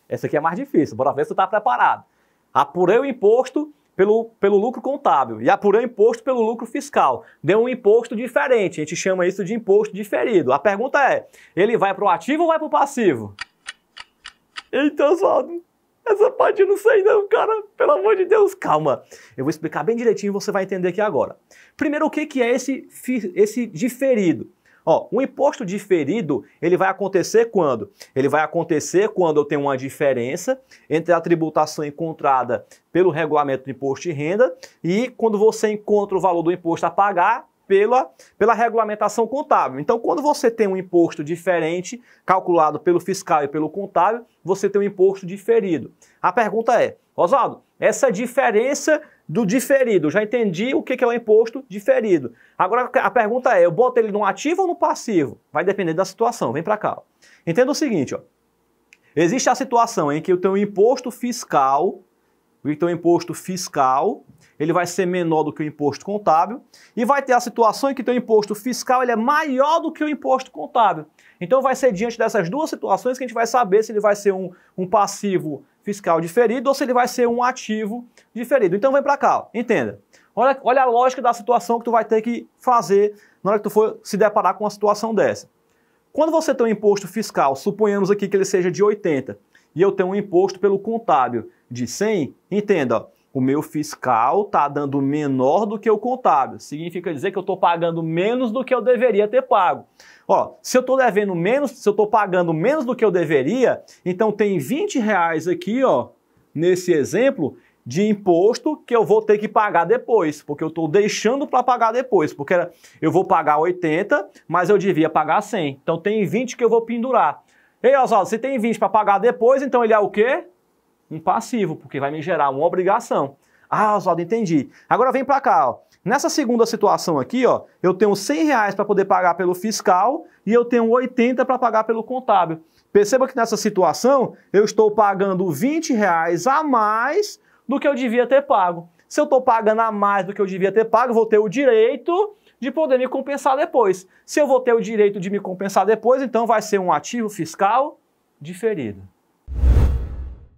Essa aqui é mais difícil, bora ver se tu tá preparado. Apurei o imposto pelo lucro contábil e apurei o imposto pelo lucro fiscal. Deu um imposto diferente, a gente chama isso de imposto diferido. A pergunta é, ele vai para o ativo ou vai para o passivo? Eita, Oswaldo, essa parte eu não sei não, cara, pelo amor de Deus, calma. Eu vou explicar bem direitinho e você vai entender aqui agora. Primeiro, o que é esse diferido? Ó, o imposto diferido, ele vai acontecer quando? Ele vai acontecer quando eu tenho uma diferença entre a tributação encontrada pelo regulamento do imposto de renda e quando você encontra o valor do imposto a pagar pela regulamentação contábil. Então, quando você tem um imposto diferente, calculado pelo fiscal e pelo contábil, você tem um imposto diferido. A pergunta é, Oswaldo, essa diferença do diferido, já entendi o que é o imposto diferido. Agora a pergunta é, eu boto ele no ativo ou no passivo? Vai depender da situação, vem para cá. Ó. Entenda o seguinte, ó. Existe a situação em que eu tenho um imposto fiscal, ele vai ser menor do que o imposto contábil, e vai ter a situação em que o imposto fiscal ele é maior do que o imposto contábil. Então vai ser diante dessas duas situações que a gente vai saber se ele vai ser um passivo fiscal diferido ou se ele vai ser um ativo diferido. Então vem para cá, ó. Entenda. Olha a lógica da situação que tu vai ter que fazer na hora que tu for se deparar com uma situação dessa. Quando você tem um imposto fiscal, suponhamos aqui que ele seja de 80, e eu tenho um imposto pelo contábil de 100, entenda, ó, o meu fiscal está dando menor do que o contábil. Significa dizer que eu estou pagando menos do que eu deveria ter pago. Ó, se eu estou devendo menos, se eu estou pagando menos do que eu deveria, então tem R$20 aqui, ó, nesse exemplo, de imposto que eu vou ter que pagar depois, porque eu estou deixando para pagar depois, porque eu vou pagar 80, mas eu devia pagar 100. Então tem 20 que eu vou pendurar. Ei, Oswaldo, se tem 20 para pagar depois, então ele é o quê? Um passivo, porque vai me gerar uma obrigação. Ah, Oswaldo, entendi. Agora vem para cá, ó. Nessa segunda situação aqui, ó, eu tenho R$100 para poder pagar pelo fiscal e eu tenho 80 para pagar pelo contábil. Perceba que nessa situação eu estou pagando R$20 a mais do que eu devia ter pago. Se eu estou pagando a mais do que eu devia ter pago, eu vou ter o direito de poder me compensar depois. Se eu vou ter o direito de me compensar depois, então vai ser um ativo fiscal diferido.